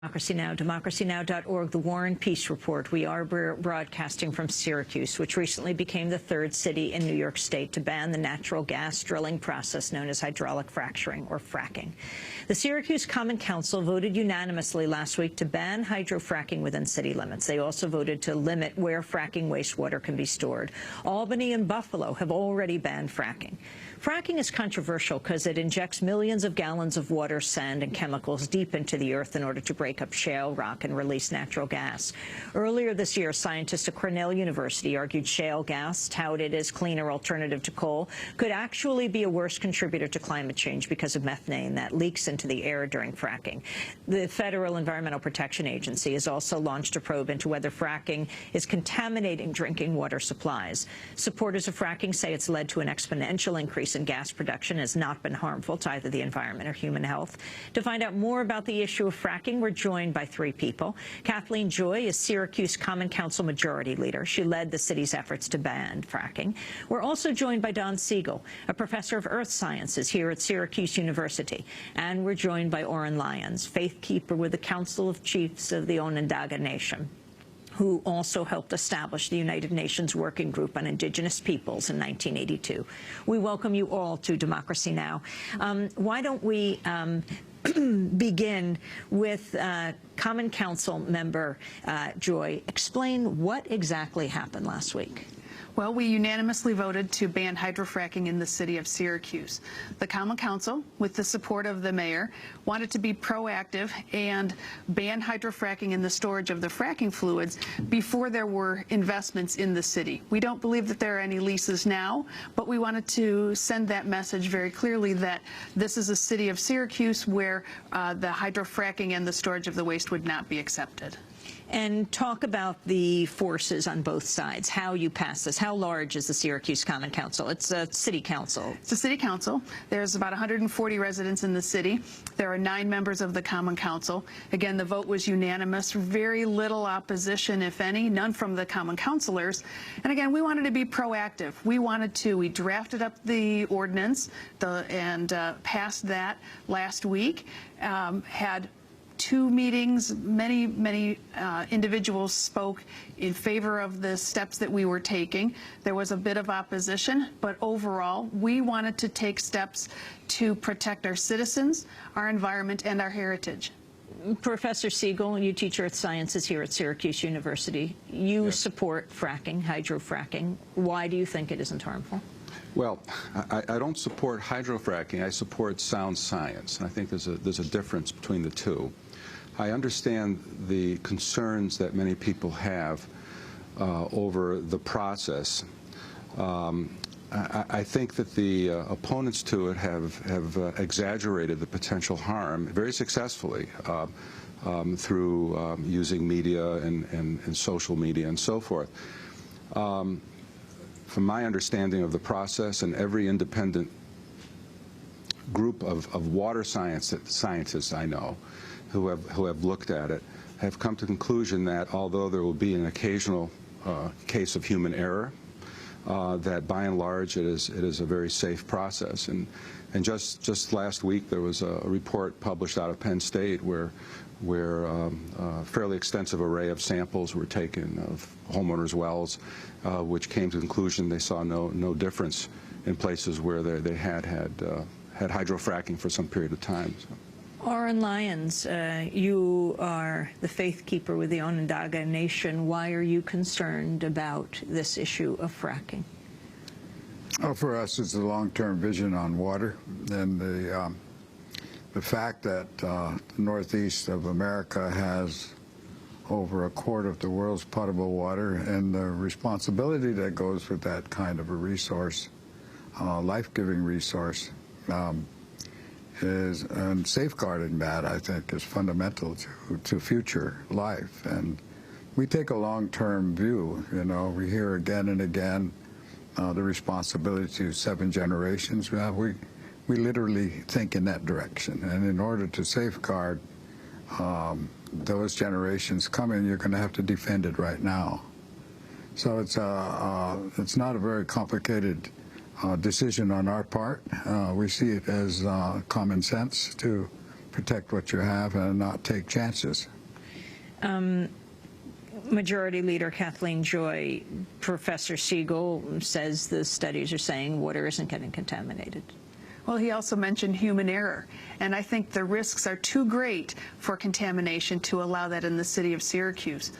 DemocracyNow.org, the War and Peace Report. We are broadcasting from Syracuse, which recently became the third city in New York State to ban the natural gas drilling process known as hydraulic fracturing, or fracking. The Syracuse Common Council voted unanimously last week to ban hydrofracking within city limits. They also voted to limit where fracking wastewater can be stored. Albany and Buffalo have already banned fracking. Fracking is controversial because it injects millions of gallons of water, sand, and chemicals deep into the earth in order to break up shale rock and release natural gas. Earlier this year, scientists at Cornell University argued shale gas, touted as cleaner alternative to coal, could actually be a worse contributor to climate change because of methane that leaks into the air during fracking. The Federal Environmental Protection Agency has also launched a probe into whether fracking is contaminating drinking water supplies. Supporters of fracking say it's led to an exponential increase in gas production, has not been harmful to either the environment or human health. To find out more about the issue of fracking, we're joined by three people. Kathleen Joy is Syracuse Common Council Majority Leader. She led the city's efforts to ban fracking. We're also joined by Don Siegel, a professor of earth sciences here at Syracuse University. And we're joined by Oren Lyons, faith keeper with the Council of Chiefs of the Onondaga Nation, who also helped establish the United Nations Working Group on Indigenous Peoples in 1982. We welcome you all to Democracy Now! Why don't we begin with Common Council member Joy. Explain what exactly happened last week. Well, we unanimously voted to ban hydrofracking in the city of Syracuse. The Common Council, with the support of the mayor, wanted to be proactive and ban hydrofracking in the storage of the fracking fluids before there were investments in the city. We don't believe that there are any leases now, but we wanted to send that message very clearly that this is a city of Syracuse where the hydrofracking and the storage of the waste would not be accepted. And talk about the forces on both sides, how you pass this. How large is the Syracuse Common Council? It's a city council. It's a city council. There's about 140 residents in the city. There are 9 members of the Common Council. Again, the vote was unanimous. Very little opposition, if any, none from the Common Councilors. And again, we wanted to be proactive. We drafted up the ordinance and passed that last week, had 2 meetings, many individuals spoke in favor of the steps that we were taking. There was a bit of opposition, but overall, we wanted to take steps to protect our citizens, our environment, and our heritage. Professor Siegel, you teach earth sciences here at Syracuse University. You support fracking, hydrofracking. Why do you think it isn't harmful? Well, I don't support hydrofracking. I support sound science, and I think there's a difference between the two. I understand the concerns that many people have over the process. I think that the opponents to it have exaggerated the potential harm very successfully through using media and social media and so forth. From my understanding of the process, and every independent group of water scientists I know who have looked at it have come to the conclusion that although there will be an occasional case of human error, that by and large it is a very safe process. And just last week there was a report published out of Penn State where a fairly extensive array of samples were taken of homeowners' wells, which came to the conclusion they saw no difference in places where they had hydrofracking for some period of time. So. Oren Lyons, you are the faith keeper with the Onondaga Nation. Why are you concerned about this issue of fracking? Oh, for us, it's a long-term vision on water, and the fact that the northeast of America has over 1/4 of the world's potable water, and the responsibility that goes with that kind of a resource, life-giving resource, and safeguarding that, I think, is fundamental to future life. And we take a long-term view. You know, we hear again and again the responsibility of 7 generations. We literally think in that direction. And in order to safeguard those generations coming, you're going to have to defend it right now. So it's not a very complicated decision on our part. We see it as common sense to protect what you have and not take chances. Majority Leader Kathleen Joy, Professor Siegel says the studies are saying water isn't getting contaminated. Well, he also mentioned human error, and I think the risks are too great for contamination to allow that in the city of Syracuse.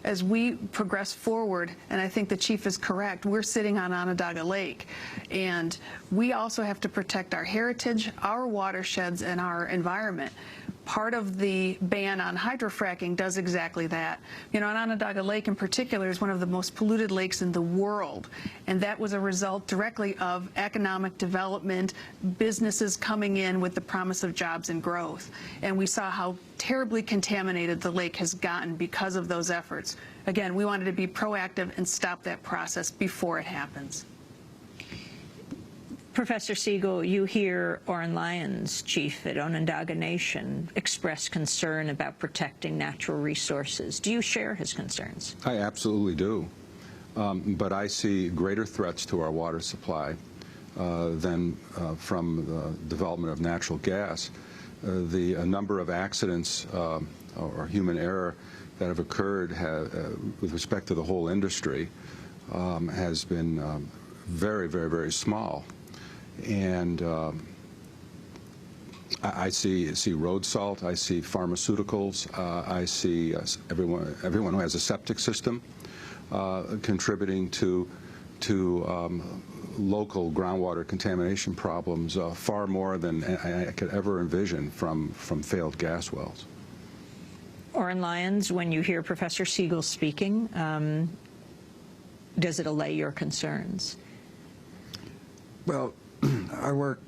As we progress forward, and I think the chief is correct, we're sitting on Onondaga Lake, and we also have to protect our heritage, our watersheds, and our environment. Part of the ban on hydrofracking does exactly that. You know, Onondaga Lake in particular is one of the most polluted lakes in the world, and that was a result directly of economic development, businesses coming in with the promise of jobs and growth. And we saw how terribly contaminated the lake has gotten because of those efforts. Again, we wanted to be proactive and stop that process before it happens. Professor Siegel, you hear Oren Lyons, chief at Onondaga Nation, express concern about protecting natural resources. Do you share his concerns? I absolutely do. But I see greater threats to our water supply than from the development of natural gas. The number of accidents or human error that have occurred with respect to the whole industry has been very, very, very small. And I see road salt, I see pharmaceuticals, I see everyone who has a septic system contributing to local groundwater contamination problems far more than I could ever envision from failed gas wells. Oren Lyons, when you hear Professor Siegel speaking, does it allay your concerns? Well, I work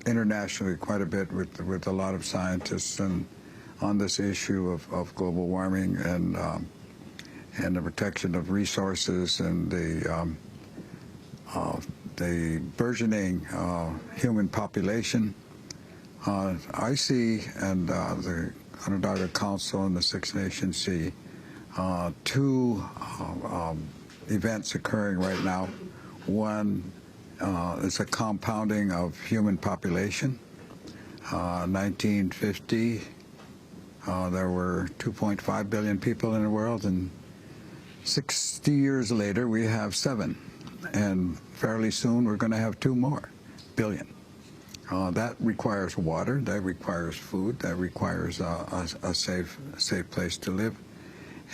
internationally quite a bit with a lot of scientists and on this issue of global warming and the protection of resources and the burgeoning human population. I see, and the Onondaga Council and the Six Nations see two events occurring right now. One, it's a compounding of human population. 1950, there were 2.5 billion people in the world, and 60 years later, we have 7. And fairly soon, we're going to have 2 more billion. That requires water, that requires food, that requires a safe place to live.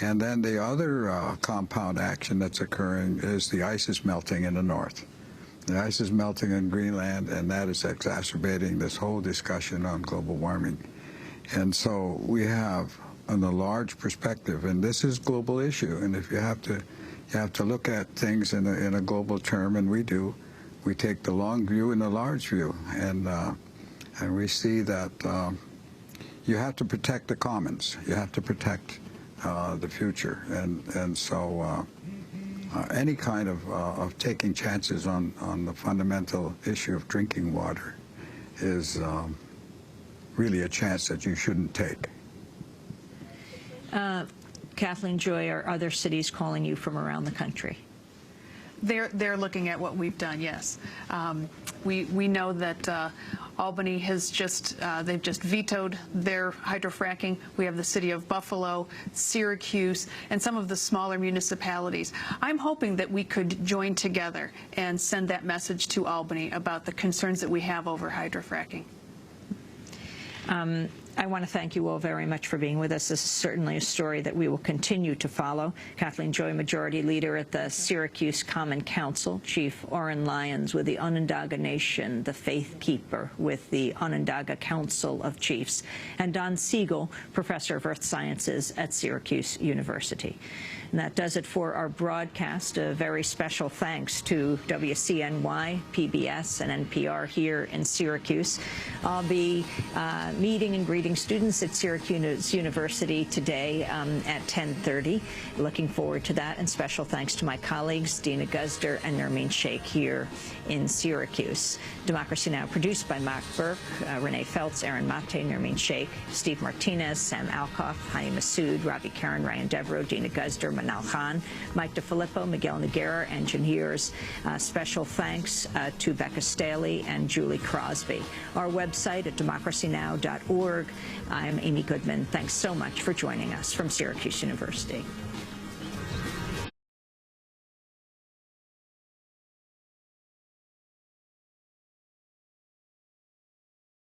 And then the other compound action that's occurring is the ice is melting in the north. The ice is melting in Greenland, and that is exacerbating this whole discussion on global warming. And so we have, on a large perspective, and this is a global issue, and if you have to look at things in a global term, and we do, we take the long view and the large view, and we see that you have to protect the commons, you have to protect the future, and so any kind of taking chances on the fundamental issue of drinking water is really a chance that you shouldn't take. Kathleen Joy, are other cities calling you from around the country? They're looking at what we've done, yes. We know that Albany has they've just vetoed their hydrofracking. We have the city of Buffalo, Syracuse, and some of the smaller municipalities. I'm hoping that we could join together and send that message to Albany about the concerns that we have over hydrofracking. I want to thank you all very much for being with us. This is certainly a story that we will continue to follow. Kathleen Joy, Majority Leader at the Syracuse Common Council, Chief Oren Lyons with the Onondaga Nation, the Faith Keeper with the Onondaga Council of Chiefs, and Don Siegel, Professor of Earth Sciences at Syracuse University. And that does it for our broadcast. A very special thanks to WCNY, PBS, and NPR here in Syracuse. I'll be meeting and greeting graduating students at Syracuse University today at 10:30. Looking forward to that, and special thanks to my colleagues, Dina Guzder and Nermeen Sheikh here in Syracuse. Democracy Now! Produced by Mark Burke, Renee Feltz, Aaron Mate, Nermeen Sheikh, Steve Martinez, Sam Alcoff, Hani Massoud, Robbie Karen, Ryan Devereaux, Dina Guzder, Manal Khan, Mike DeFilippo, Miguel Noguera, engineers. Special thanks to Becca Staley and Julie Crosby. Our website at democracynow.org. I'm Amy Goodman. Thanks so much for joining us from Syracuse University.